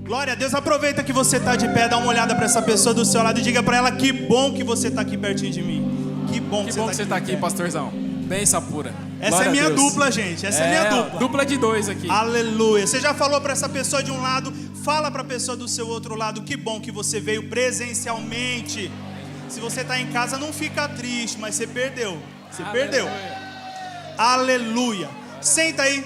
Glória a Deus. Aproveita que você está de pé, dá uma olhada para essa pessoa do seu lado e diga para ela: que bom que você está aqui pertinho de mim. Que bom que você está aqui, pastorzão. Bênção pura. Essa Glória é minha a Deus. dupla, gente. Essa é minha dupla. Dupla de dois aqui. Aleluia. Você já falou para essa pessoa de um lado, fala para a pessoa do seu outro lado: que bom que você veio presencialmente. Se você está em casa, não fica triste, mas você perdeu. Você perdeu. Aleluia. Senta aí.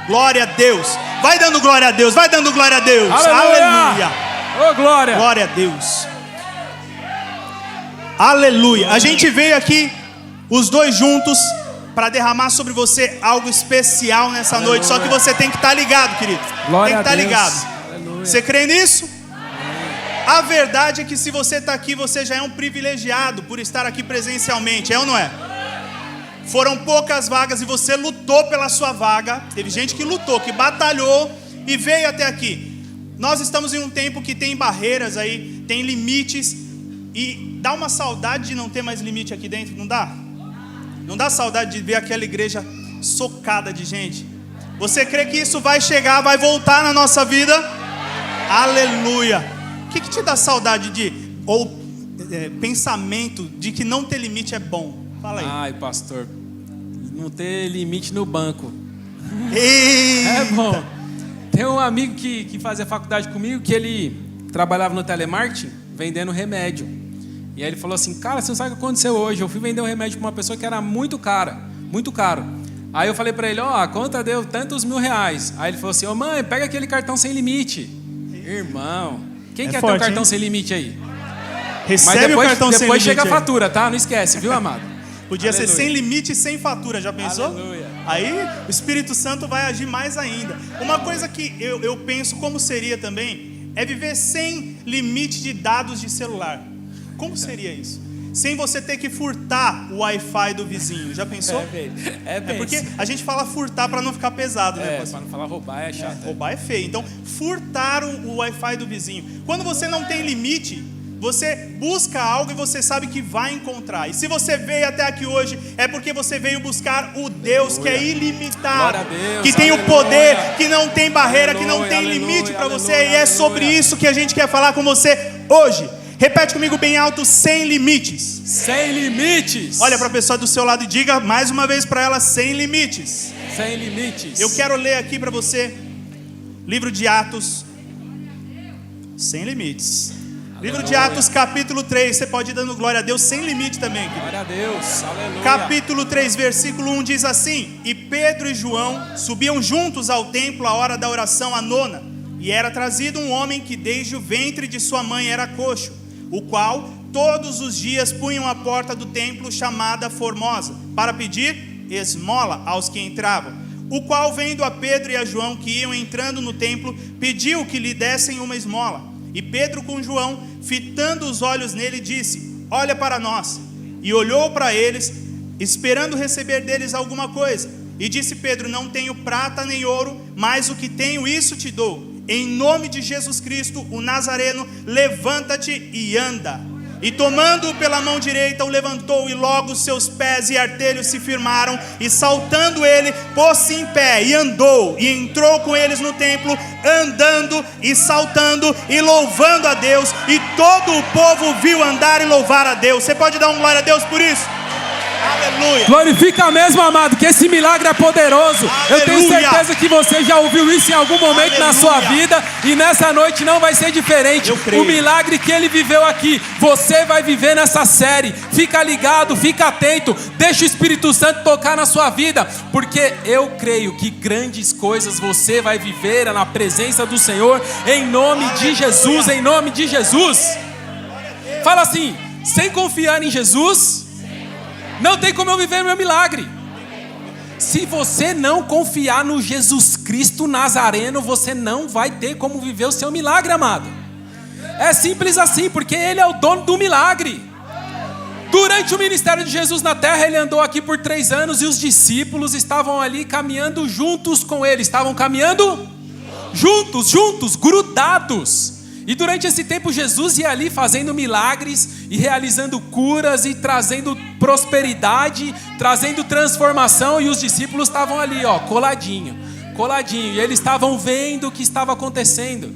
Glória a Deus. Vai dando glória a Deus. Vai dando glória a Deus. Aleluia. Ô, glória. Glória a Deus. Aleluia. A gente veio aqui, os dois juntos, para derramar sobre você algo especial nessa noite. Só que você tem que estar ligado, querido. Glória tem que estar ligado. Aleluia. Você crê nisso? A verdade é que se você está aqui, você já é um privilegiado por estar aqui presencialmente. É ou não é? Foram poucas vagas e você lutou pela sua vaga. Teve gente que lutou, que batalhou e veio até aqui. Nós estamos em um tempo que tem barreiras aí, tem limites. E dá uma saudade de não ter mais limite aqui dentro, não dá? Não dá saudade de ver aquela igreja socada de gente? Você crê que isso vai chegar, vai voltar na nossa vida? Aleluia. O que te dá saudade pensamento de que não ter limite é bom? Fala aí. Ai, pastor, não ter limite no banco. Eita. É bom. Tem um amigo que fazia faculdade comigo, que ele trabalhava no telemarketing, vendendo remédio. E aí ele falou assim: cara, você não sabe o que aconteceu hoje? Eu fui vender um remédio para uma pessoa que era muito caro. Aí eu falei para ele: a conta deu tantos R$1.000. Aí ele falou assim: mãe, pega aquele cartão sem limite. Irmão, quem quer ter um cartão sem limite aí? Recebe o cartão sem limite. Depois chega a fatura, tá? Não esquece, viu, amado? Podia ser sem limite e sem fatura, já pensou? Aleluia. Aí o Espírito Santo vai agir mais ainda. Uma coisa que eu penso como seria também é viver sem limite de dados de celular. Como seria isso? Sem você ter que furtar o Wi-Fi do vizinho. Já pensou? É porque a gente fala furtar para não ficar pesado, né? Para não falar roubar é chato. Roubar é feio. Então, furtar o Wi-Fi do vizinho. Quando você não tem limite, você busca algo e você sabe que vai encontrar. E se você veio até aqui hoje, é porque você veio buscar o Deus que é ilimitado, Deus, que tem o poder, que não tem barreira, que não tem limite para você. E é sobre isso que a gente quer falar com você hoje. Repete comigo bem alto: sem limites. Sem limites. Olha para a pessoa do seu lado e diga mais uma vez para ela: sem limites. Sem limites. Eu quero ler aqui para você, livro de Atos, sem limites. Aleluia. Livro de Atos, capítulo 3. Você pode ir dando glória a Deus sem limite também, querido. Glória a Deus, aleluia. Capítulo 3, versículo 1 diz assim: e Pedro e João subiam juntos ao templo à hora da oração, a nona. E era trazido um homem que desde o ventre de sua mãe era coxo, o qual todos os dias punham à porta do templo chamada Formosa, para pedir esmola aos que entravam. O qual, vendo a Pedro e a João que iam entrando no templo, pediu que lhe dessem uma esmola. E Pedro com João, fitando os olhos nele, disse: olha para nós. E olhou para eles, esperando receber deles alguma coisa. E disse Pedro: não tenho prata nem ouro, mas o que tenho isso te dou. Em nome de Jesus Cristo, o Nazareno, levanta-te e anda. E tomando-o pela mão direita, o levantou, e logo seus pés e artelhos se firmaram, e saltando ele, pôs-se em pé, e andou, e entrou com eles no templo, andando e saltando, e louvando a Deus, e todo o povo viu andar e louvar a Deus. Você pode dar um glória a Deus por isso? Aleluia. Glorifica mesmo, amado, que esse milagre é poderoso. Aleluia. Eu tenho certeza que você já ouviu isso em algum momento. Aleluia. Na sua vida, e nessa noite não vai ser diferente. Eu creio. O milagre que ele viveu aqui, você vai viver nessa série. Fica ligado, fica atento, deixa o Espírito Santo tocar na sua vida, porque eu creio que grandes coisas você vai viver na presença do Senhor, em nome de Jesus, em nome de Jesus. Fala assim: sem confiar em Jesus, não tem como eu viver meu milagre. Se você não confiar no Jesus Cristo Nazareno, você não vai ter como viver o seu milagre, amado. É simples assim, porque Ele é o dono do milagre. Durante o ministério de Jesus na terra, Ele andou aqui por 3 anos, e os discípulos estavam ali caminhando juntos com Ele. Estavam caminhando juntos, grudados. E durante esse tempo Jesus ia ali fazendo milagres e realizando curas e trazendo prosperidade, trazendo transformação, e os discípulos estavam ali, coladinho, Coladinho. E eles estavam vendo o que estava acontecendo.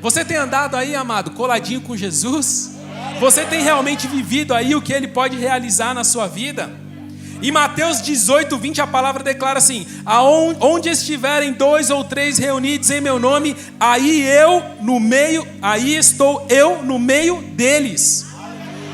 Você tem andado aí, amado, coladinho com Jesus? Você tem realmente vivido aí o que Ele pode realizar na sua vida? Em Mateus 18, 20, a palavra declara assim: onde estiverem 2 ou 3 reunidos em meu nome, aí estou eu no meio deles.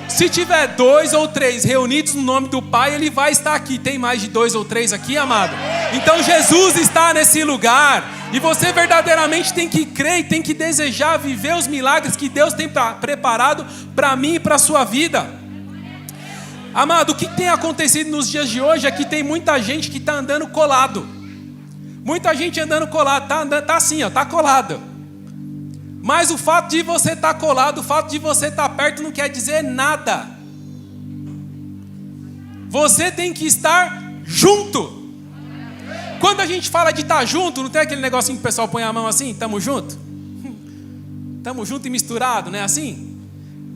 Se tiver 2 ou 3 reunidos no nome do Pai, Ele vai estar aqui. Tem mais de 2 ou 3 aqui, amado? Então Jesus está nesse lugar. E você verdadeiramente tem que crer e tem que desejar viver os milagres que Deus tem preparado para mim e para a sua vida. Amado, o que tem acontecido nos dias de hoje é que tem muita gente que está andando colado. Muita gente andando colado, tá assim, ó, tá colado. Mas o fato de você estar colado, o fato de você estar perto não quer dizer nada. Você tem que estar junto. Quando a gente fala de estar junto, não tem aquele negocinho que o pessoal põe a mão assim, tamo junto? Tamo junto e misturado, não é assim?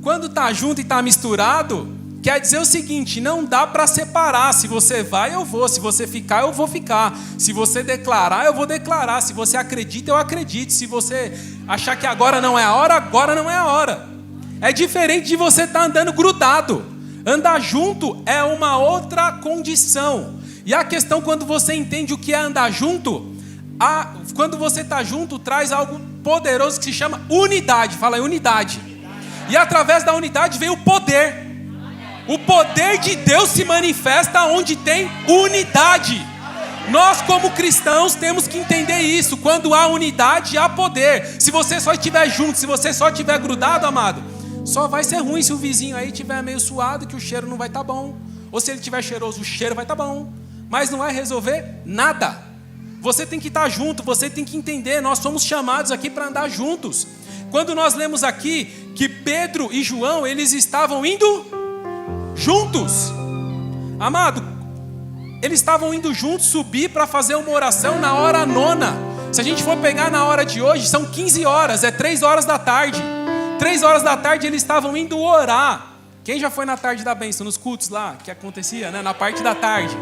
Quando está junto e está misturado, quer dizer o seguinte: não dá para separar. Se você vai, eu vou. Se você ficar, eu vou ficar. Se você declarar, eu vou declarar. Se você acredita, eu acredito. Se você achar que agora não é a hora, agora não é a hora. É diferente de você estar andando grudado. Andar junto é uma outra condição. E a questão, quando você entende o que é andar junto, quando você está junto, traz algo poderoso que se chama unidade. Fala aí, unidade. E através da unidade vem o poder. O poder de Deus se manifesta onde tem unidade. Nós, como cristãos, temos que entender isso. Quando há unidade, há poder. Se você só estiver junto, se você só estiver grudado, amado, só vai ser ruim se o vizinho aí estiver meio suado, que o cheiro não vai estar bom. Ou se ele estiver cheiroso, o cheiro vai estar bom. Mas não vai resolver nada. Você tem que estar junto, você tem que entender. Nós somos chamados aqui para andar juntos. Quando nós lemos aqui que Pedro e João, eles estavam indo juntos. Amado, eles estavam indo juntos subir para fazer uma oração na hora 9. Se a gente for pegar na hora de hoje, são 15 horas, é 3 horas da tarde. 3 horas da tarde eles estavam indo orar. Quem já foi na tarde da bênção, nos cultos lá, que acontecia, né? Na parte da tarde.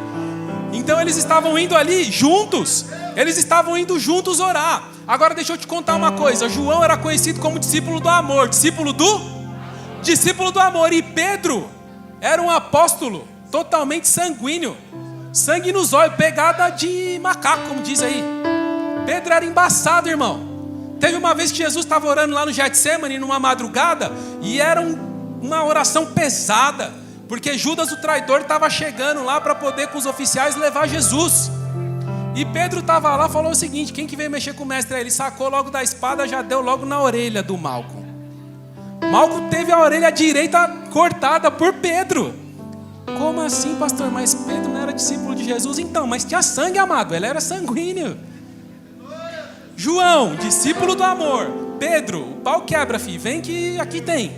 Então eles estavam indo ali juntos. Eles estavam indo juntos orar. Agora deixa eu te contar uma coisa. João era conhecido como discípulo do amor. Discípulo do amor. E Pedro era um apóstolo totalmente sanguíneo. Sangue nos olhos, pegada de macaco, como diz aí. Pedro era embaçado, irmão. Teve uma vez que Jesus estava orando lá no Getsemane, numa madrugada, e era uma oração pesada, porque Judas, o traidor, estava chegando lá para poder com os oficiais levar Jesus. E Pedro estava lá e falou o seguinte: quem que veio mexer com o mestre aí? Ele sacou logo da espada, já deu logo na orelha do Malco. Malco teve a orelha direita cortada por Pedro. Como assim, pastor? Mas Pedro não era discípulo de Jesus? Então, mas tinha sangue, amado, ele era sanguíneo. João, discípulo do amor. Pedro, o pau quebra, filho, vem que aqui tem.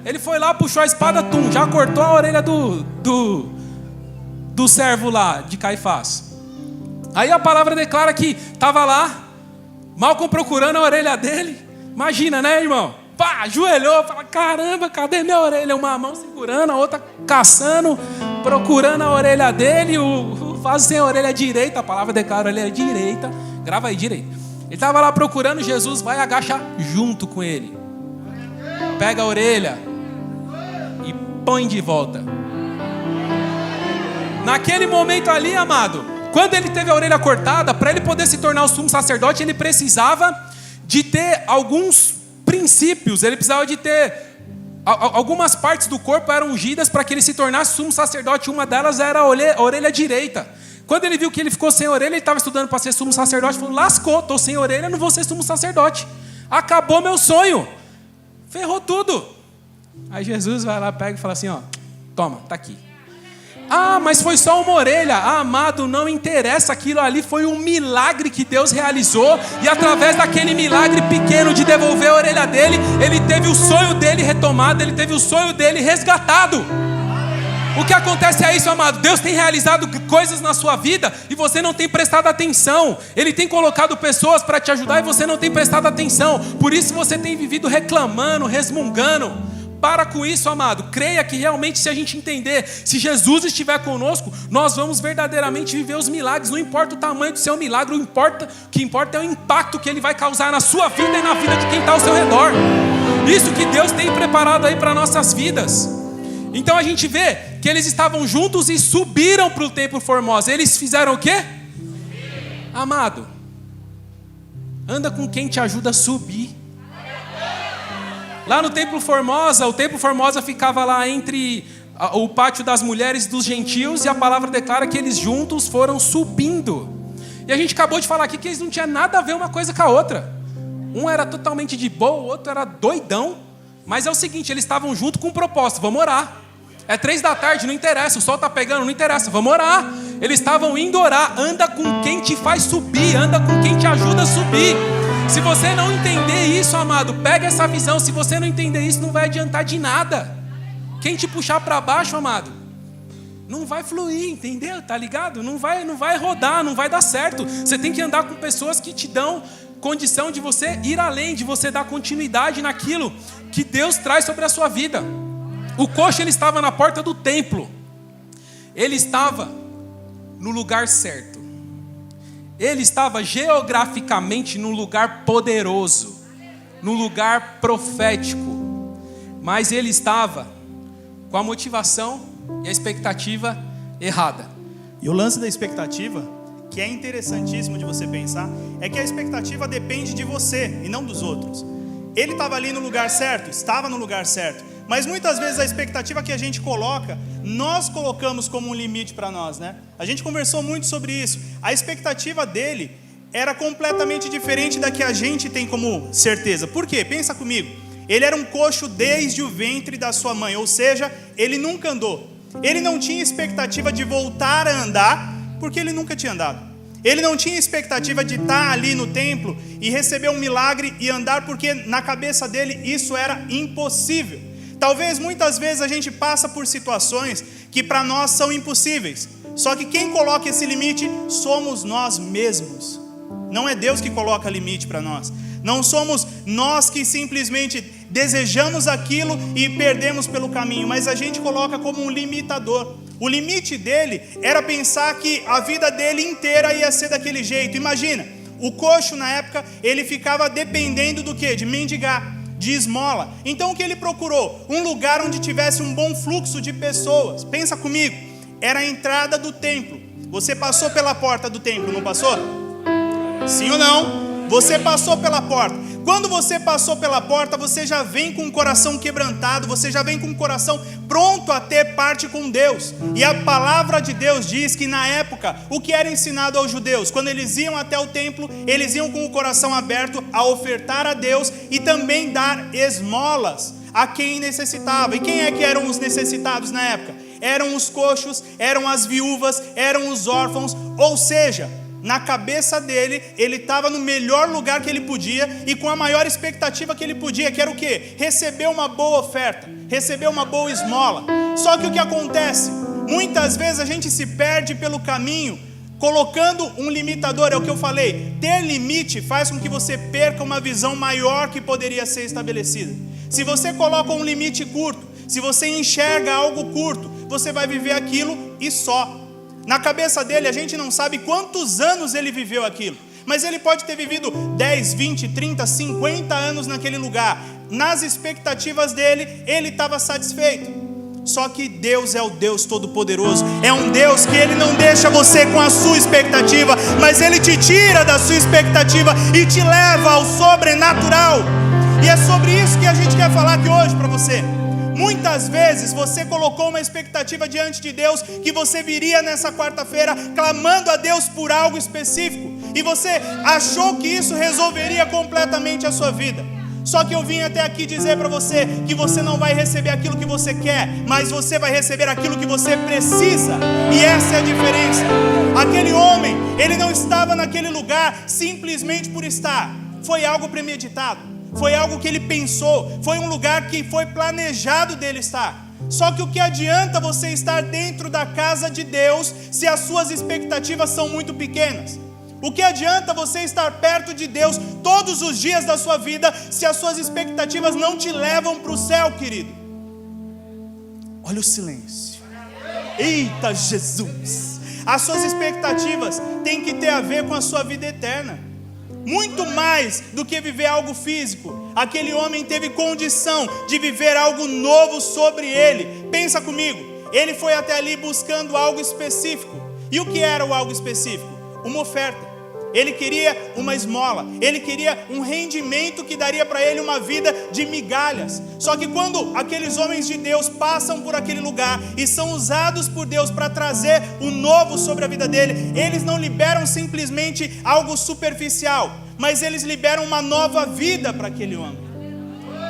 Ele foi lá, puxou a espada, já cortou a orelha do servo lá, de Caifás. Aí a palavra declara que estava lá, Malcolm procurando a orelha dele. Imagina, né, irmão? Pá, ajoelhou, fala: caramba, cadê minha orelha? Uma mão segurando, a outra caçando, procurando a orelha dele. O vaso sem a orelha direita, a palavra declara a orelha direita. Grava aí, direita. Ele estava lá procurando, Jesus vai e agacha junto com ele. Pega a orelha e põe de volta. Naquele momento ali, amado, quando ele teve a orelha cortada, para ele poder se tornar o sumo sacerdote, ele precisava de ter alguns princípios. Ele precisava de ter algumas partes do corpo eram ungidas para que ele se tornasse sumo sacerdote. Uma delas era a orelha direita. Quando ele viu que ele ficou sem orelha, ele estava estudando para ser sumo sacerdote, falou: lascou, estou sem orelha, não vou ser sumo sacerdote. Acabou meu sonho. Ferrou tudo. Aí Jesus vai lá, pega e fala assim: ó, toma, tá aqui. Ah, mas foi só uma orelha. Ah, amado, não interessa, aquilo ali foi um milagre que Deus realizou. E através daquele milagre pequeno de devolver a orelha dele, ele teve o sonho dele retomado, ele teve o sonho dele resgatado. O que acontece é isso, amado. Deus tem realizado coisas na sua vida e você não tem prestado atenção. Ele tem colocado pessoas para te ajudar e você não tem prestado atenção. Por isso você tem vivido reclamando, resmungando. para com isso, amado. Creia que realmente, se a gente entender, se Jesus estiver conosco, nós vamos verdadeiramente viver os milagres. Não importa o tamanho do seu milagre, o que importa é o impacto que ele vai causar na sua vida e na vida de quem está ao seu redor. Isso que Deus tem preparado aí para nossas vidas. Então a gente vê que eles estavam juntos e subiram para o Templo Formosa. Eles fizeram o quê? Amado, anda com quem te ajuda a subir. Lá no Templo Formosa, o Templo Formosa ficava lá entre o pátio das mulheres e dos gentios, e a palavra declara que eles juntos foram subindo. E a gente acabou de falar aqui que eles não tinham nada a ver uma coisa com a outra. Um era totalmente de boa, o outro era doidão. Mas é o seguinte, eles estavam juntos com um propósito: vamos orar. É 3 da tarde, não interessa, o sol está pegando, não interessa, vamos orar. Eles estavam indo orar. Anda com quem te faz subir, anda com quem te ajuda a subir. Se você não entender isso, amado, pega essa visão. Se você não entender isso, não vai adiantar de nada. Quem te puxar para baixo, amado, não vai fluir, entendeu? Tá ligado? Não vai rodar, não vai dar certo. Você tem que andar com pessoas que te dão condição de você ir além, de você dar continuidade naquilo que Deus traz sobre a sua vida. O coxo, ele estava na porta do templo. Ele estava no lugar certo. Ele estava geograficamente no lugar poderoso, no lugar profético. Mas ele estava com a motivação e a expectativa errada. E o lance da expectativa, que é interessantíssimo de você pensar, é que a expectativa depende de você e não dos outros. Ele estava ali no lugar certo, estava no lugar certo. Mas muitas vezes a expectativa que a gente coloca, nós colocamos como um limite para nós, né? A gente conversou muito sobre isso. A expectativa dele era completamente diferente da que a gente tem como certeza. Por quê? Pensa comigo. Ele era um coxo desde o ventre da sua mãe, ou seja, ele nunca andou. Ele não tinha expectativa de voltar a andar, porque ele nunca tinha andado. Ele não tinha expectativa de estar ali no templo e receber um milagre e andar, porque na cabeça dele isso era impossível. Talvez muitas vezes a gente passa por situações que para nós são impossíveis. Só que quem coloca esse limite somos nós mesmos. Não é Deus que coloca limite para nós. Não somos nós que simplesmente desejamos aquilo e perdemos pelo caminho, mas a gente coloca como um limitador. O limite dele era pensar que a vida dele inteira ia ser daquele jeito. Imagina, o coxo na época, ele ficava dependendo do quê? De mendigar, de esmola. Então o que ele procurou? Um lugar onde tivesse um bom fluxo de pessoas. Pensa comigo, era a entrada do templo. Você passou pela porta do templo, não passou? Sim ou não? Você passou pela porta. Quando você passou pela porta, você já vem com o coração quebrantado, você já vem com o coração pronto a ter parte com Deus. E a palavra de Deus diz que na época, o que era ensinado aos judeus? Quando eles iam até o templo, eles iam com o coração aberto a ofertar a Deus e também dar esmolas a quem necessitava. E quem é que eram os necessitados na época? Eram os coxos, eram as viúvas, eram os órfãos, ou seja, na cabeça dele, ele estava no melhor lugar que ele podia e com a maior expectativa que ele podia, que era o quê? Receber uma boa oferta, receber uma boa esmola. Só que o que acontece? Muitas vezes a gente se perde pelo caminho, colocando um limitador. É o que eu falei, ter limite faz com que você perca uma visão maior que poderia ser estabelecida. Se você coloca um limite curto, se você enxerga algo curto, você vai viver aquilo e só. Na cabeça dele, a gente não sabe quantos anos ele viveu aquilo, mas ele pode ter vivido 10, 20, 30, 50 anos naquele lugar. Nas expectativas dele, ele estava satisfeito. Só que Deus é o Deus Todo-Poderoso. É um Deus que Ele não deixa você com a sua expectativa, mas Ele te tira da sua expectativa e te leva ao sobrenatural. E é sobre isso que a gente quer falar aqui hoje para você. Muitas vezes você colocou uma expectativa diante de Deus que você viria nessa quarta-feira clamando a Deus por algo específico, e você achou que isso resolveria completamente a sua vida. Só que eu vim até aqui dizer para você que você não vai receber aquilo que você quer, mas você vai receber aquilo que você precisa. E essa é a diferença. Aquele homem, ele não estava naquele lugar simplesmente por estar. Foi algo premeditado. Foi algo que ele pensou, foi um lugar que foi planejado dele estar. Só que o que adianta você estar dentro da casa de Deus se as suas expectativas são muito pequenas? O que adianta você estar perto de Deus todos os dias da sua vida se as suas expectativas não te levam para o céu, querido? Olha o silêncio. Eita Jesus! As suas expectativas têm que ter a ver com a sua vida eterna. Muito mais do que viver algo físico. Aquele homem teve condição de viver algo novo sobre ele. Pensa comigo. Ele foi até ali buscando algo específico. E o que era o algo específico? Uma oferta. Ele queria uma esmola. Ele queria um rendimento que daria para ele uma vida de migalhas. Só que quando aqueles homens de Deus passam por aquele lugar e são usados por Deus para trazer o novo sobre a vida dele, eles não liberam simplesmente algo superficial, mas eles liberam uma nova vida para aquele homem.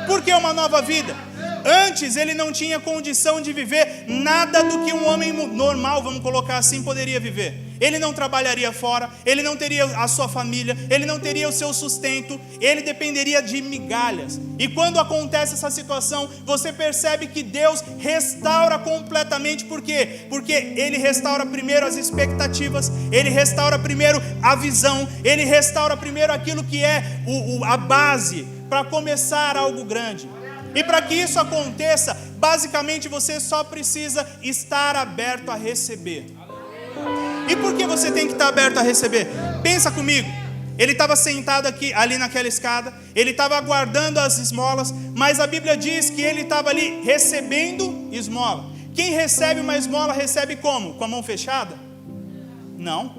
Por que uma nova vida? Antes ele não tinha condição de viver nada do que um homem normal, vamos colocar assim, poderia viver. Ele não trabalharia fora, ele não teria a sua família, ele não teria o seu sustento, ele dependeria de migalhas. E quando acontece essa situação, você percebe que Deus restaura completamente. Por quê? Porque ele restaura primeiro as expectativas, ele restaura primeiro a visão, ele restaura primeiro aquilo que é a base para começar algo grande. E para que isso aconteça, basicamente você só precisa estar aberto a receber. E por que você tem que estar aberto a receber? Pensa comigo. Ele estava sentado ali naquela escada, ele estava aguardando as esmolas, mas a Bíblia diz que ele estava ali recebendo esmola. Quem recebe uma esmola recebe como? Com a mão fechada? Não.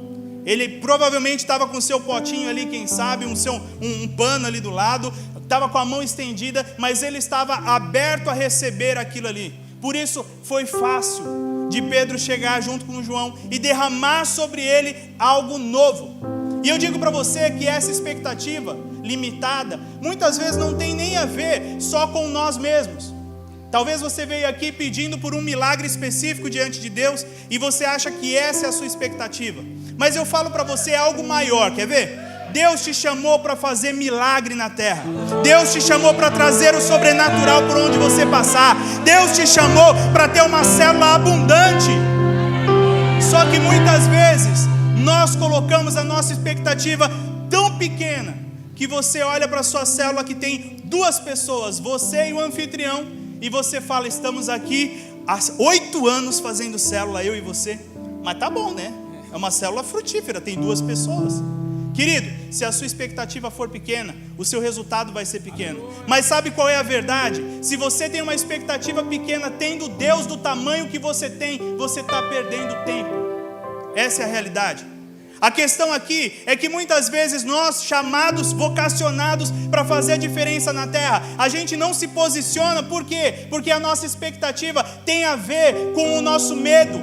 Ele provavelmente estava com o seu potinho ali, quem sabe, um pano ali do lado, estava com a mão estendida, mas ele estava aberto a receber aquilo ali. Por isso foi fácil de Pedro chegar junto com João e derramar sobre ele algo novo. E eu digo para você que essa expectativa limitada muitas vezes não tem nem a ver só com nós mesmos. Talvez você veio aqui pedindo por um milagre específico diante de Deus e você acha que essa é a sua expectativa. Mas eu falo para você algo maior, quer ver? Deus te chamou para fazer milagre na terra. Deus te chamou para trazer o sobrenatural por onde você passar. Deus te chamou para ter uma célula abundante. Só que muitas vezes nós colocamos a nossa expectativa tão pequena que você olha para a sua célula que tem 2 pessoas, você e o anfitrião, e você fala: estamos aqui há 8 anos fazendo célula, eu e você. Mas tá bom, né? É uma célula frutífera, tem 2 pessoas. Querido, se a sua expectativa for pequena, o seu resultado vai ser pequeno. Mas sabe qual é a verdade? Se você tem uma expectativa pequena, tendo Deus do tamanho que você tem, você está perdendo tempo. Essa é a realidade. A questão aqui é que muitas vezes nós, chamados, vocacionados para fazer a diferença na terra, a gente não se posiciona. Por quê? Porque a nossa expectativa tem a ver com o nosso medo,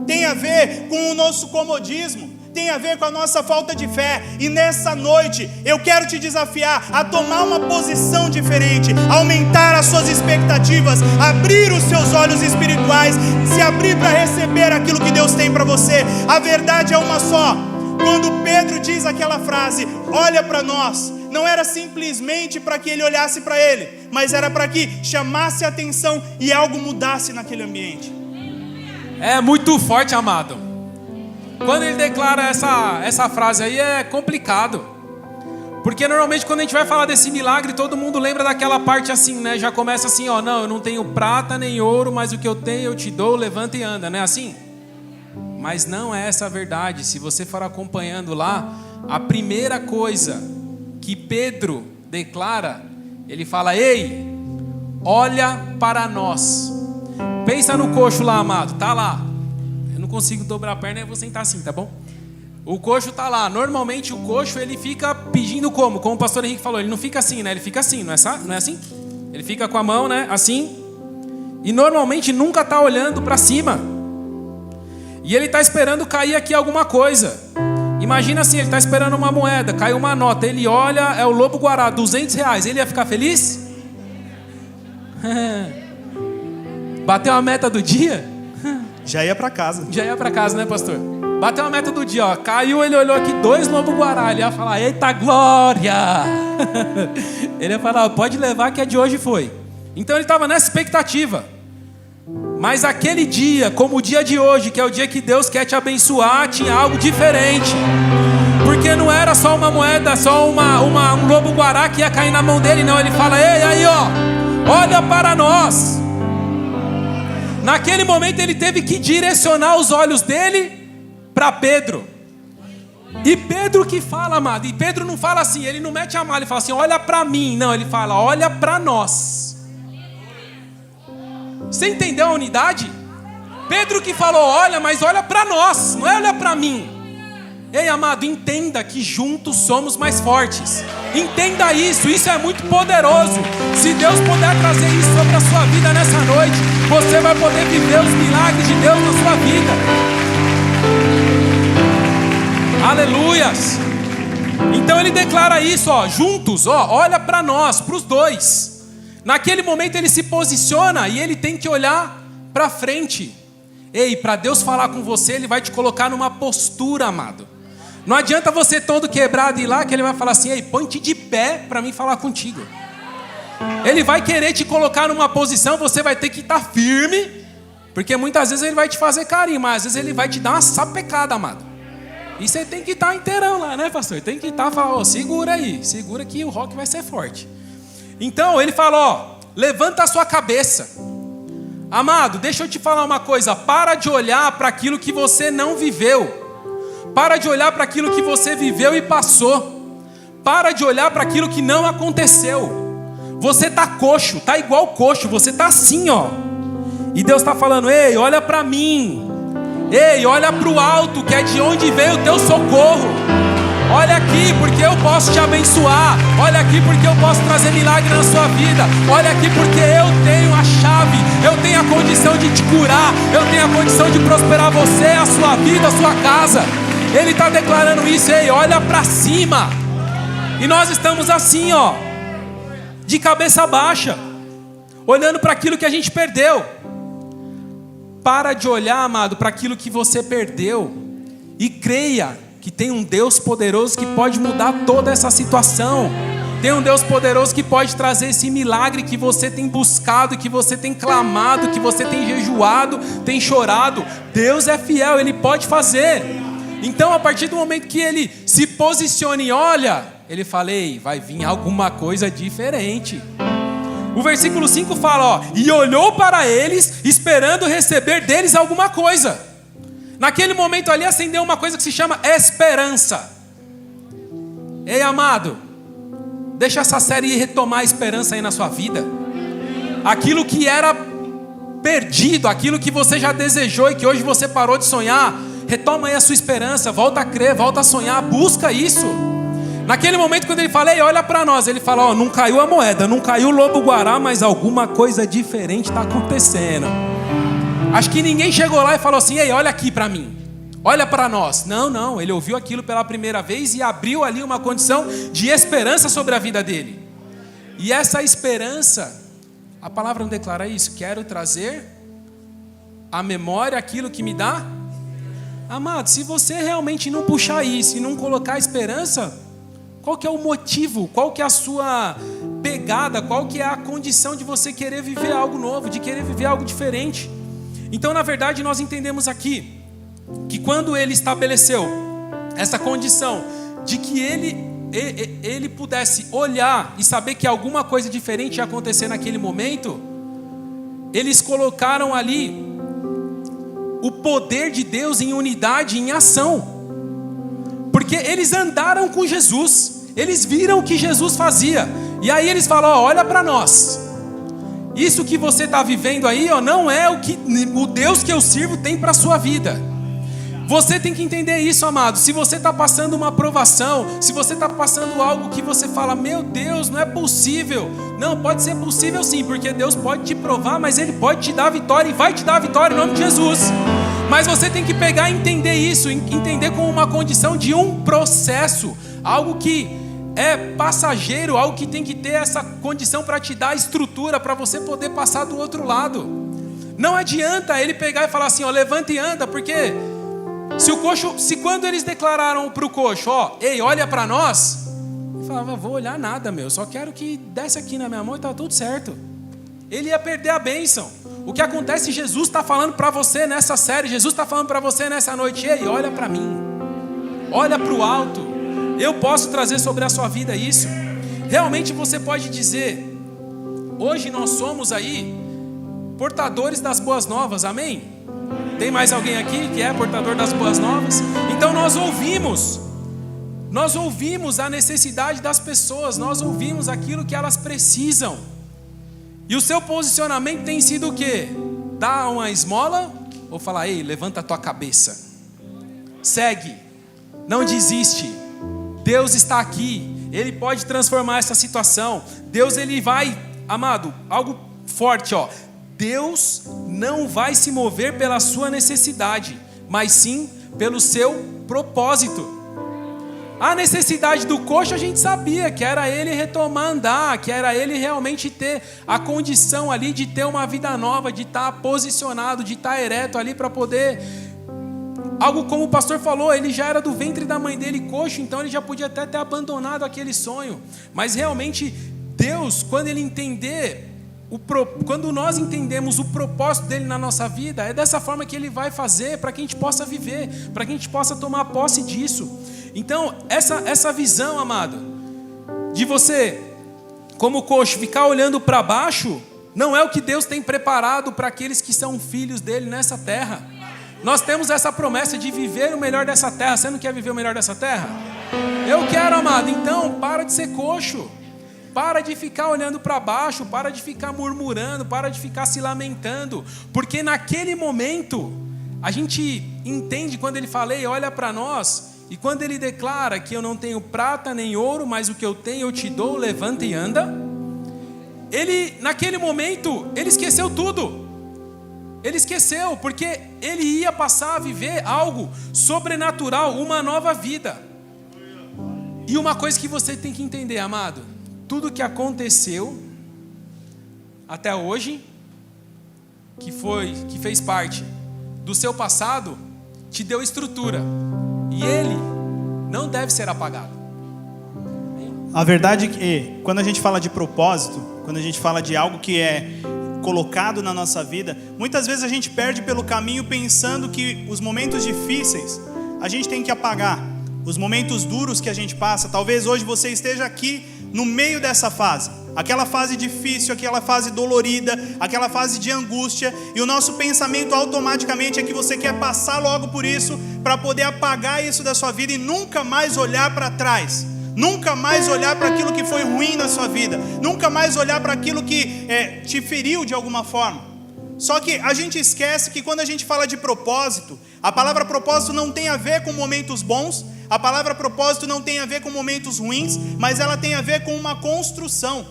tem a ver com o nosso comodismo, tem a ver com a nossa falta de fé. E nessa noite eu quero te desafiar a tomar uma posição diferente, aumentar as suas expectativas, abrir os seus olhos espirituais, se abrir para receber aquilo que Deus tem para você. A verdade é uma só. Quando Pedro diz aquela frase, olha para nós, não era simplesmente para que ele olhasse para ele, mas era para que chamasse a atenção e algo mudasse naquele ambiente. É muito forte, amado. Quando ele declara essa frase aí é complicado. Porque normalmente quando a gente vai falar desse milagre, todo mundo lembra daquela parte assim, né? Já começa assim, ó, não, eu não tenho prata nem ouro, mas o que eu tenho eu te dou, levanta e anda, não é assim? Mas não é essa a verdade. Se você for acompanhando lá, a primeira coisa que Pedro declara, ele fala: ei, olha para nós. Pensa no coxo lá, amado, tá lá. Eu não consigo dobrar a perna, eu vou sentar assim, tá bom? O coxo tá lá. Normalmente o coxo ele fica pedindo como? Como o pastor Henrique falou, ele não fica assim, né? Ele fica assim, não é assim? Ele fica com a mão, né? Assim. E normalmente nunca tá olhando para cima. E ele tá esperando cair aqui alguma coisa. Imagina assim, ele tá esperando uma moeda, caiu uma nota, ele olha, é o lobo-guará, R$200. Ele ia ficar feliz? Bateu a meta do dia? Já ia para casa. Já ia para casa, né, pastor? Bateu a meta do dia, ó. Caiu, ele olhou aqui, 2 lobo-guará. Ele ia falar: eita glória! Ele ia falar: pode levar que a de hoje foi. Então ele estava nessa expectativa. Mas aquele dia, como o dia de hoje, que é o dia que Deus quer te abençoar, tinha algo diferente. Porque não era só uma moeda, só um lobo-guará que ia cair na mão dele, não. Ele fala: ei, aí ó, olha para nós. Naquele momento ele teve que direcionar os olhos dele para Pedro. E Pedro que fala, amado, e Pedro não fala assim, ele não mete a mão, ele fala assim, olha para mim. Não, ele fala, olha para nós. Você entendeu a unidade? Pedro que falou, olha, mas olha para nós, não é olha para mim. Ei, amado, entenda que juntos somos mais fortes. Entenda isso é muito poderoso. Se Deus puder trazer isso sobre a sua vida nessa noite, você vai poder viver os milagres de Deus na sua vida. Aleluias. Então ele declara isso, juntos, olha para nós, para os dois. Naquele momento ele se posiciona e ele tem que olhar para frente. Ei, para Deus falar com você, Ele vai te colocar numa postura, amado. Não adianta você todo quebrado ir lá, que Ele vai falar assim, ei, põe-te de pé para mim falar contigo. Ele vai querer te colocar numa posição, você vai ter que estar firme, porque muitas vezes Ele vai te fazer carinho, mas às vezes Ele vai te dar uma sapecada, amado. E você tem que estar inteirão lá, né, pastor? Tem que estar, falar, segura aí, segura que o rock vai ser forte. Então Ele fala, levanta a sua cabeça. Amado, deixa eu te falar uma coisa, para de olhar para aquilo que você não viveu. Para de olhar para aquilo que você viveu e passou. Para de olhar para aquilo que não aconteceu. Você está coxo, está igual coxo, você está assim, E Deus está falando, ei, olha para mim. Ei, olha para o alto, que é de onde veio o teu socorro. Olha aqui, porque eu posso te abençoar. Olha aqui, porque eu posso trazer milagre na sua vida. Olha aqui, porque eu tenho a chave. Eu tenho a condição de te curar. Eu tenho a condição de prosperar você, a sua vida, a sua casa. Ele está declarando isso, ei, olha para cima. E nós estamos assim, de cabeça baixa, olhando para aquilo que a gente perdeu. Para de olhar, amado, para aquilo que você perdeu. E creia que tem um Deus poderoso que pode mudar toda essa situação. Tem um Deus poderoso que pode trazer esse milagre que você tem buscado, que você tem clamado, que você tem jejuado, tem chorado. Deus é fiel, Ele pode fazer. Então, a partir do momento que Ele se posiciona e olha, Ele fala, ei, vai vir alguma coisa diferente. O versículo 5 fala, e olhou para eles, esperando receber deles alguma coisa. Naquele momento ali acendeu uma coisa que se chama esperança. Ei, amado, deixa essa série retomar a esperança aí na sua vida. Aquilo que era perdido, aquilo que você já desejou e que hoje você parou de sonhar, retoma aí a sua esperança, volta a crer, volta a sonhar, busca isso. Naquele momento quando ele fala, ei, olha para nós, ele fala, não caiu a moeda, não caiu o lobo-guará, mas alguma coisa diferente está acontecendo. Acho que ninguém chegou lá e falou assim, ei, olha aqui para mim, olha para nós. Não, ele ouviu aquilo pela primeira vez e abriu ali uma condição de esperança sobre a vida dele. E essa esperança, a palavra não declara isso, quero trazer à memória aquilo que me dá. Amado, se você realmente não puxar isso e não colocar esperança, qual que é o motivo, qual que é a sua pegada, qual que é a condição de você querer viver algo novo, de querer viver algo diferente? Então, na verdade, nós entendemos aqui que quando Ele estabeleceu essa condição de que ele pudesse olhar e saber que alguma coisa diferente ia acontecer naquele momento, eles colocaram ali o poder de Deus em unidade, em ação. Porque eles andaram com Jesus, eles viram o que Jesus fazia. E aí eles falam, olha para nós. Isso que você está vivendo aí, não é o que o Deus que eu sirvo tem para a sua vida. Você tem que entender isso, amado. Se você está passando uma provação, se você está passando algo que você fala, meu Deus, não é possível. Não, pode ser possível sim, porque Deus pode te provar, mas Ele pode te dar vitória e vai te dar vitória em nome de Jesus. Mas você tem que pegar e entender isso, entender como uma condição de um processo, algo que é passageiro, algo que tem que ter essa condição para te dar estrutura, para você poder passar do outro lado. Não adianta ele pegar e falar assim, levanta e anda, porque se quando eles declararam para o coxo, ei, olha para nós, ele falava, vou olhar nada, meu, só quero que desce aqui na minha mão e tá tudo certo. Ele ia perder a bênção. O que acontece, Jesus está falando para você nessa série, Jesus está falando para você nessa noite, ei, olha para mim, olha para o alto. Eu posso trazer sobre a sua vida isso. Realmente você pode dizer, hoje nós somos aí portadores das boas novas, amém? Tem mais alguém aqui que é portador das boas novas? Então nós ouvimos a necessidade das pessoas, nós ouvimos aquilo que elas precisam. E o seu posicionamento tem sido o quê? Dar uma esmola ou falar: ei, levanta a tua cabeça, segue, não desiste, Deus está aqui, Ele pode transformar essa situação. Deus, Ele vai, amado, algo forte, ó. Deus não vai se mover pela sua necessidade, mas sim pelo seu propósito. A necessidade do coxo a gente sabia que era ele retomar andar, que era ele realmente ter a condição ali de ter uma vida nova, de estar posicionado, de estar ereto ali para poder... Algo como o pastor falou, ele já era do ventre da mãe dele coxo, então ele já podia até ter abandonado aquele sonho. Mas realmente Deus, quando Ele entender... Quando nós entendemos o propósito dele na nossa vida, é dessa forma que Ele vai fazer para que a gente possa viver, para que a gente possa tomar posse disso. Então, essa visão, amado, de você, como coxo, ficar olhando para baixo, não é o que Deus tem preparado para aqueles que são filhos dele nessa terra. Nós temos essa promessa de viver o melhor dessa terra. Você não quer viver o melhor dessa terra? Eu quero, amado. Então, para de ser coxo. Para de ficar olhando para baixo, para de ficar murmurando, para de ficar se lamentando, porque naquele momento a gente entende quando Ele fala: ei, olha para nós, e quando Ele declara que eu não tenho prata nem ouro, mas o que eu tenho eu te dou, levanta e anda. Ele, naquele momento, ele esqueceu tudo. Ele esqueceu, porque ele ia passar a viver algo sobrenatural, uma nova vida. E uma coisa que você tem que entender, amado: tudo que aconteceu até hoje, que fez parte do seu passado, te deu estrutura, e ele não deve ser apagado. A verdade é que quando a gente fala de propósito, quando a gente fala de algo que é colocado na nossa vida, muitas vezes a gente perde pelo caminho pensando que os momentos difíceis a gente tem que apagar, os momentos duros que a gente passa. Talvez hoje você esteja aqui no meio dessa fase, aquela fase difícil, aquela fase dolorida, aquela fase de angústia, e o nosso pensamento automaticamente é que você quer passar logo por isso, para poder apagar isso da sua vida e nunca mais olhar para trás, nunca mais olhar para aquilo que foi ruim na sua vida, nunca mais olhar para aquilo que te feriu de alguma forma. Só que a gente esquece que quando a gente fala de propósito, a palavra propósito não tem a ver com momentos bons, a palavra propósito não tem a ver com momentos ruins, mas ela tem a ver com uma construção.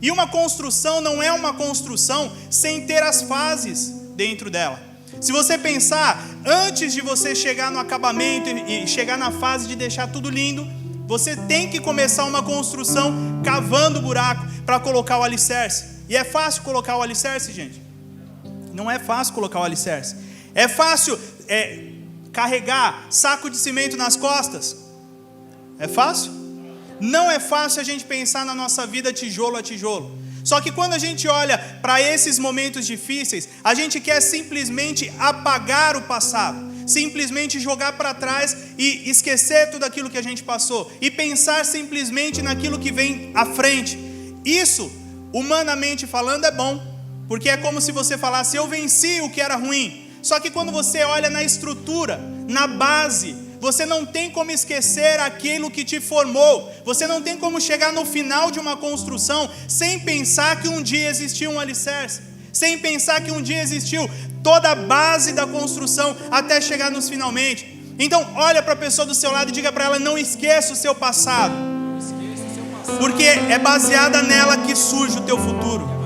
E uma construção não é uma construção sem ter as fases dentro dela. Se você pensar, antes de você chegar no acabamento e chegar na fase de deixar tudo lindo, você tem que começar uma construção cavando buraco para colocar o alicerce. E é fácil colocar o alicerce, gente? Não é fácil colocar o alicerce. É fácil carregar saco de cimento nas costas? É fácil? Não é fácil a gente pensar na nossa vida tijolo a tijolo. Só que quando a gente olha para esses momentos difíceis, a gente quer simplesmente apagar o passado, simplesmente jogar para trás e esquecer tudo aquilo que a gente passou e pensar simplesmente naquilo que vem à frente. Isso, humanamente falando, é bom, porque é como se você falasse: eu venci o que era ruim. Só que quando você olha na estrutura, na base, você não tem como esquecer aquilo que te formou. Você não tem como chegar no final de uma construção sem pensar que um dia existiu um alicerce, sem pensar que um dia existiu toda a base da construção até chegar nos finalmente. Então olha para a pessoa do seu lado e diga para ela: não esqueça o seu passado, porque é baseada nela que surge o teu futuro.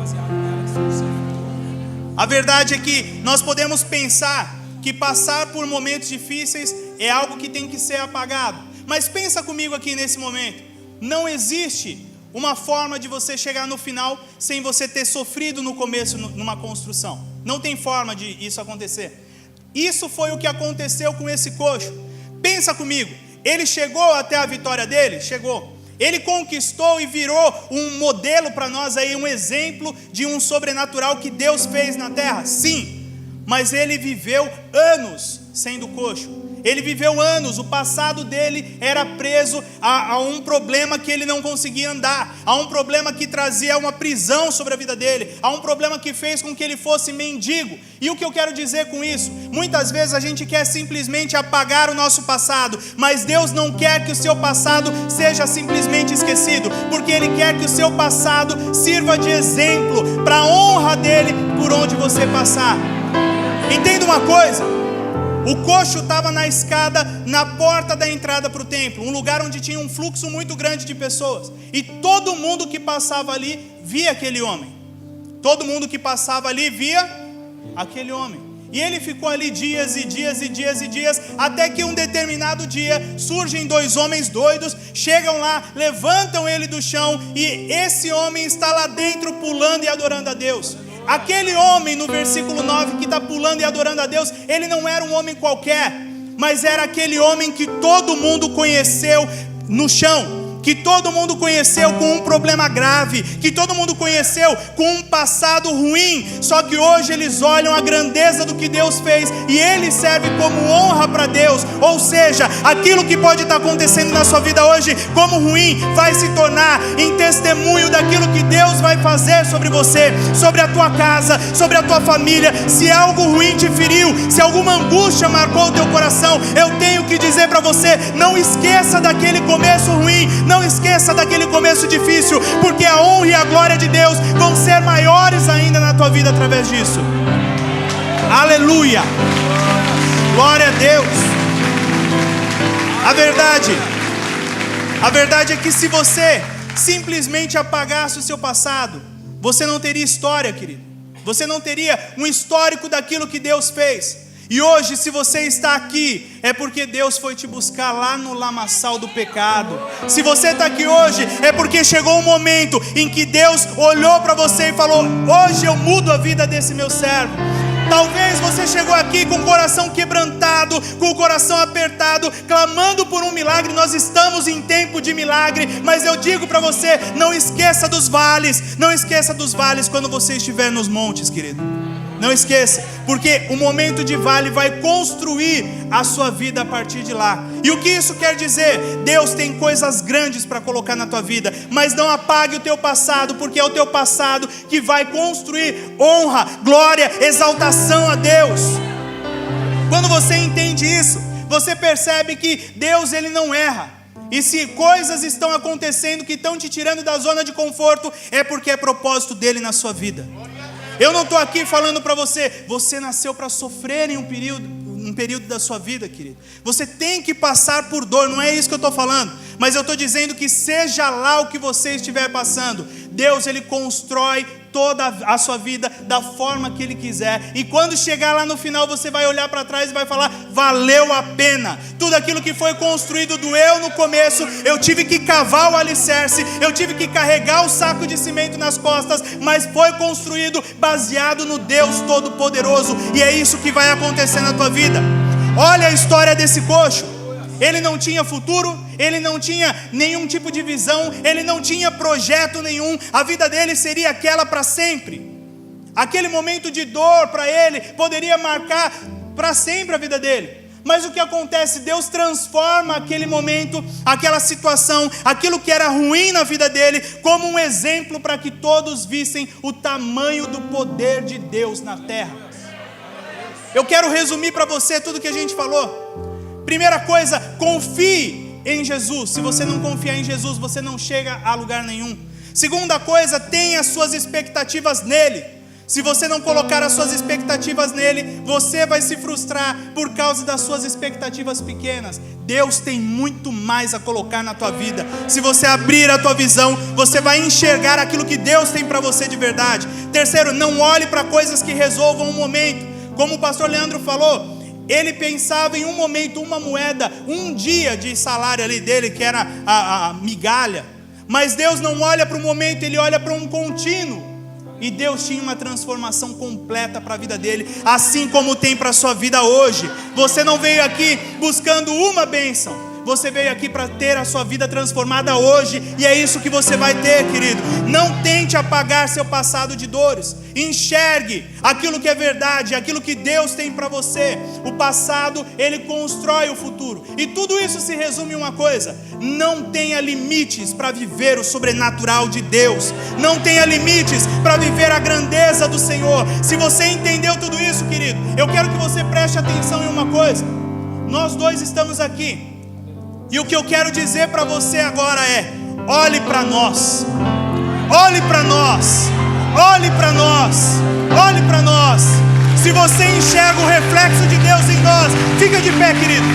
A verdade é que nós podemos pensar que passar por momentos difíceis é algo que tem que ser apagado. Mas pensa comigo aqui nesse momento. Não existe uma forma de você chegar no final sem você ter sofrido no começo numa construção. Não tem forma de isso acontecer. Isso foi o que aconteceu com esse coxo. Pensa comigo. Ele chegou até a vitória dele? Chegou. Ele conquistou e virou um modelo para nós aí, um exemplo de um sobrenatural que Deus fez na terra? Sim, mas ele viveu anos sendo coxo. Ele viveu anos, o passado dele era preso a um problema que ele não conseguia andar, a um problema que trazia uma prisão sobre a vida dele, a um problema que fez com que ele fosse mendigo. E o que eu quero dizer com isso? Muitas vezes a gente quer simplesmente apagar o nosso passado, mas Deus não quer que o seu passado seja simplesmente esquecido, porque Ele quer que o seu passado sirva de exemplo para a honra dele por onde você passar. Entenda uma coisa: o coxo estava na escada, na porta da entrada para o templo, um lugar onde tinha um fluxo muito grande de pessoas, e todo mundo que passava ali via aquele homem. Todo mundo que passava ali via aquele homem. E ele ficou ali dias e dias e dias e dias, até que um determinado dia surgem dois homens doidos, chegam lá, levantam ele do chão, e esse homem está lá dentro pulando e adorando a Deus. Aquele homem no versículo 9 que está pulando e adorando a Deus, ele não era um homem qualquer, mas era aquele homem que todo mundo conheceu no chão, que todo mundo conheceu com um problema grave, que todo mundo conheceu com um passado ruim, só que hoje eles olham a grandeza do que Deus fez, e ele serve como honra para Deus. Ou seja, aquilo que pode estar acontecendo na sua vida hoje como ruim, vai se tornar em testemunho daquilo que Deus vai fazer sobre você, sobre a tua casa, sobre a tua família. Se algo ruim te feriu, se alguma angústia marcou o teu coração, eu tenho que dizer para você: não esqueça daquele começo ruim, não esqueça daquele começo difícil, porque a honra e a glória de Deus vão ser maiores ainda na tua vida através disso. Aleluia! Glória a Deus! A verdade é que se você simplesmente apagasse o seu passado, você não teria história, querido. Você não teria um histórico daquilo que Deus fez. E hoje, se você está aqui, é porque Deus foi te buscar lá no lamaçal do pecado. Se você está aqui hoje, é porque chegou um momento em que Deus olhou para você e falou: hoje eu mudo a vida desse meu servo. Talvez você chegou aqui com o coração quebrantado, com o coração apertado, clamando por um milagre. Nós estamos em tempo de milagre, mas eu digo para você: não esqueça dos vales. Não esqueça dos vales quando você estiver nos montes, querido. Não esqueça, porque o momento de vale vai construir a sua vida a partir de lá. E o que isso quer dizer? Deus tem coisas grandes para colocar na tua vida, mas não apague o teu passado, porque é o teu passado que vai construir honra, glória, exaltação a Deus. Quando você entende isso, você percebe que Deus, Ele não erra. E se coisas estão acontecendo que estão te tirando da zona de conforto, é porque é propósito dele na sua vida. Eu não estou aqui falando para você: você nasceu para sofrer em um período da sua vida, querido. Você tem que passar por dor, não é isso que eu estou falando. Mas eu estou dizendo que seja lá o que você estiver passando, Deus, Ele constrói toda a sua vida da forma que Ele quiser. E quando chegar lá no final, você vai olhar para trás e vai falar: valeu a pena. Tudo aquilo que foi construído doeu no começo, eu tive que cavar o alicerce, eu tive que carregar o saco de cimento nas costas, mas foi construído baseado no Deus Todo-Poderoso. E é isso que vai acontecer na tua vida. Olha a história desse coxo. Ele não tinha futuro, ele não tinha nenhum tipo de visão, ele não tinha projeto nenhum. A vida dele seria aquela para sempre. Aquele momento de dor para ele poderia marcar para sempre a vida dele. Mas o que acontece? Deus transforma aquele momento, aquela situação, aquilo que era ruim na vida dele, como um exemplo para que todos vissem o tamanho do poder de Deus na terra. Eu quero resumir para você tudo que a gente falou. Primeira coisa, confie em Jesus. Se você não confiar em Jesus, você não chega a lugar nenhum. Segunda coisa, tenha as suas expectativas nele. Se você não colocar as suas expectativas nele, você vai se frustrar por causa das suas expectativas pequenas. Deus tem muito mais a colocar na tua vida. Se você abrir a tua visão, você vai enxergar aquilo que Deus tem para você de verdade. Terceiro, não olhe para coisas que resolvam um momento. Como o pastor Leandro falou, ele pensava em um momento, uma moeda, um dia de salário ali dele, que era a migalha. Mas Deus não olha para o momento, Ele olha para um contínuo. E Deus tinha uma transformação completa para a vida dele, assim como tem para a sua vida hoje. Você não veio aqui buscando uma bênção, Você veio aqui para ter a sua vida transformada hoje, e é isso que você vai ter, querido. Não tente apagar seu passado de dores. Enxergue aquilo que é verdade, aquilo que Deus tem para você. O passado, ele constrói o futuro. E tudo isso se resume em uma coisa: não tenha limites para viver o sobrenatural de Deus. Não tenha limites para viver a grandeza do Senhor. Se você entendeu tudo isso, querido, eu quero que você preste atenção em uma coisa. Nós dois estamos aqui, e o que eu quero dizer para você agora é: olhe para nós. Olhe para nós. Olhe para nós. Olhe para nós. Se você enxerga o reflexo de Deus em nós, fica de pé, querido.